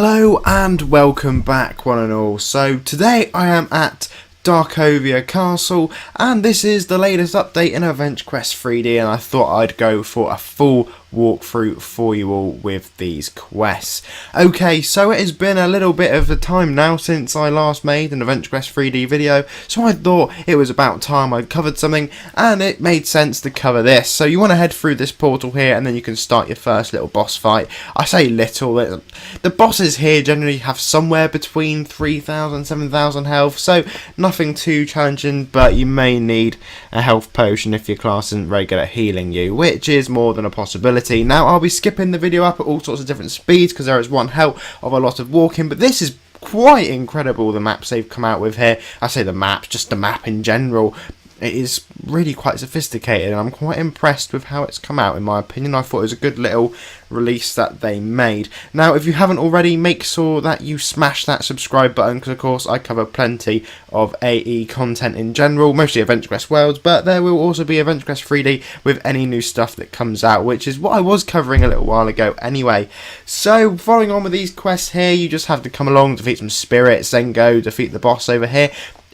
Hello and welcome back one and all. So today I am at Darkovia Castle and this is the latest update in EventQuest 3D, and I thought I'd go for a full walkthrough for you all with these quests. Okay, so it has been a little bit of a time now since I last made an EventQuest 3D video, so I thought it was about time I'd covered something and it made sense to cover this. So you want to head through this portal here and then you can start your first little boss fight. I say little, the bosses here generally have somewhere between 3,000 and 7,000 health, so nothing too challenging, but you may need a health potion if your class isn't very good at healing you, which is more than a possibility. Now I'll be skipping the video up at all sorts of different speeds because there is one hell of a lot of walking, but this is quite incredible, the maps they've come out with here. I say the maps, just the map in general. It is really quite sophisticated and I'm quite impressed with how it's come out. In my opinion, I thought it was a good little release that they made. Now if you haven't already, make sure that you smash that subscribe button because of course I cover plenty of AE content in general, mostly EventQuest Worlds, but there will also be EventQuest 3D with any new stuff that comes out, which is what I was covering a little while ago anyway. So following on with these quests here, you just have to come along, defeat some spirits, then go defeat the boss over here.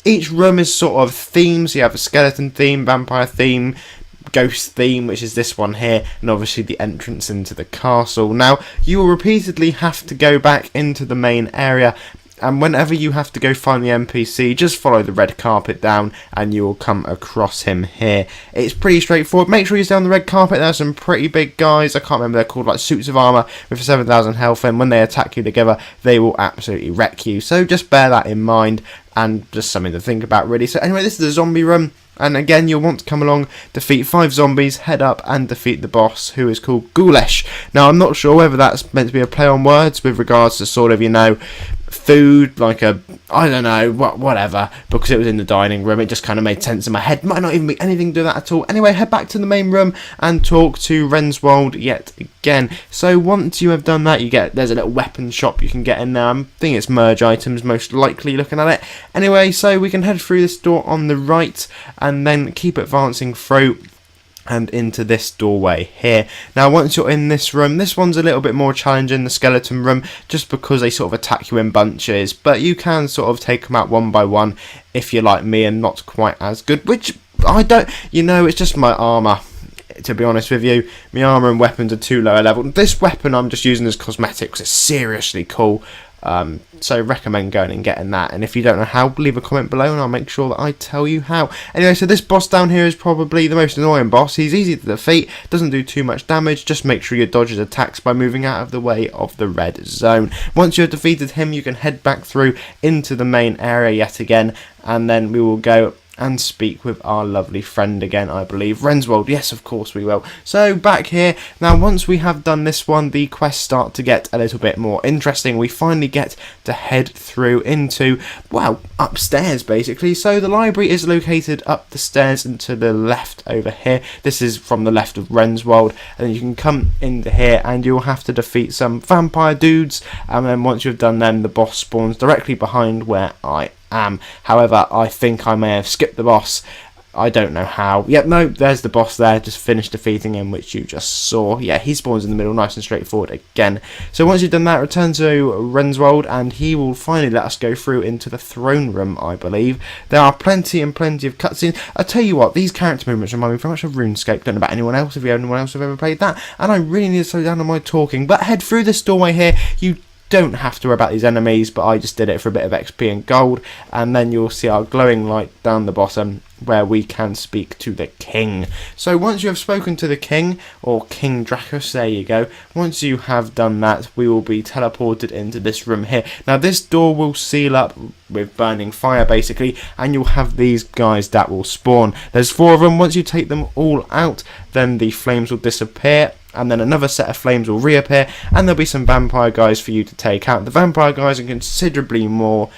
Each room is sort of themed, so you have a skeleton theme, vampire theme, ghost theme, which is this one here, and obviously the entrance into the castle. Now, you will repeatedly have to go back into the main area, and whenever you have to go find the NPC, just follow the red carpet down and you will come across him here. It's pretty straightforward. Make sure you stay on the red carpet. There's some pretty big guys. I can't remember, they're called like suits of armour with 7,000 health, and when they attack you together, they will absolutely wreck you. So just bear that in mind, and just something to think about really. So anyway, this is the zombie room. And again, you'll want to come along, defeat 5 zombies, head up and defeat the boss, who is called Ghoulish. Now, I'm not sure whether that's meant to be a play on words with regards to sort of, you know, food, like a, I don't know, whatever, because it was in the dining room, it just kind of made sense in my head. Might not even be anything to do with that at all. Anyway, head back to the main room and talk to Renswald yet again. So once you have done that, there's a little weapon shop you can get in there. I think it's merge items, most likely, looking at it. Anyway, so we can head through this door on the right and then keep advancing through and into this doorway here. Now once you're in this room, this one's a little bit more challenging, the skeleton room, just because they sort of attack you in bunches, but you can sort of take them out one by one if you're like me and not quite as good, which I don't, you know, it's just my armour. To be honest with you, my armour and weapons are too low a level. This weapon I'm just using as cosmetics. It's seriously cool. So recommend going and getting that, and if you don't know how, leave a comment below and I'll make sure that I tell you how. Anyway, so this boss down here is probably the most annoying boss. He's easy to defeat, doesn't do too much damage, just make sure you dodge his attacks by moving out of the way of the red zone. Once you've defeated him, you can head back through into the main area yet again, and then we will go and speak with our lovely friend again, I believe. Renswald, yes, of course we will. So, back here. Now, once we have done this one, the quests start to get a little bit more interesting. We finally get to head through into, well, upstairs, basically. So, the library is located up the stairs and to the left over here. This is from the left of Renswald. And then you can come into here and you'll have to defeat some vampire dudes. And then once you've done them, the boss spawns directly behind where I am. However, I think I may have skipped the boss. I don't know how. Yep, no, there's the boss there. Just finished defeating him, which you just saw. Yeah, he spawns in the middle, nice and straightforward again. So once you've done that, return to Renswald, and he will finally let us go through into the throne room, I believe. There are plenty and plenty of cutscenes. I tell you what, these character movements remind me very much of RuneScape. Don't know about anyone else, if anyone else have ever played that. And I really need to slow down on my talking. But head through this doorway here. You don't have to worry about these enemies, but I just did it for a bit of XP and gold, and then you'll see our glowing light down the bottom where we can speak to the king. So once you have spoken to the king, or King Drachus, there you go, once you have done that, we will be teleported into this room here. Now this door will seal up with burning fire basically, and you'll have these guys that will spawn. There's 4 of them. Once you take them all out, then the flames will disappear, and then another set of flames will reappear, and there'll be some vampire guys for you to take out. The vampire guys are considerably more,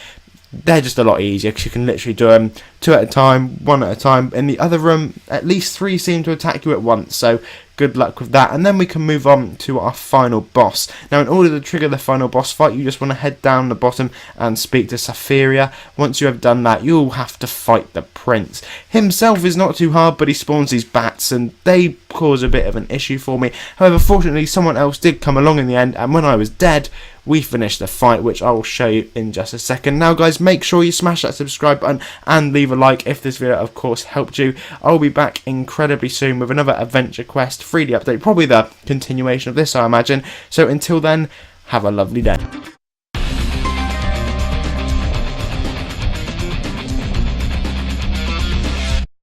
they're just a lot easier because you can literally do them 2 at a time, 1 at a time. In the other room, at least 3 seem to attack you at once, so good luck with that. And then we can move on to our final boss. Now, in order to trigger the final boss fight, you just want to head down the bottom and speak to Saphiria. Once you have done that, you'll have to fight the prince. Himself is not too hard, but he spawns these bats, and they cause a bit of an issue for me. However, fortunately, someone else did come along in the end, and when I was dead, we finish the fight, which I will show you in just a second. Now guys, make sure you smash that subscribe button and leave a like if this video of course helped you. I'll be back incredibly soon with another Adventure Quest 3D update, probably the continuation of this I imagine. So until then, have a lovely day.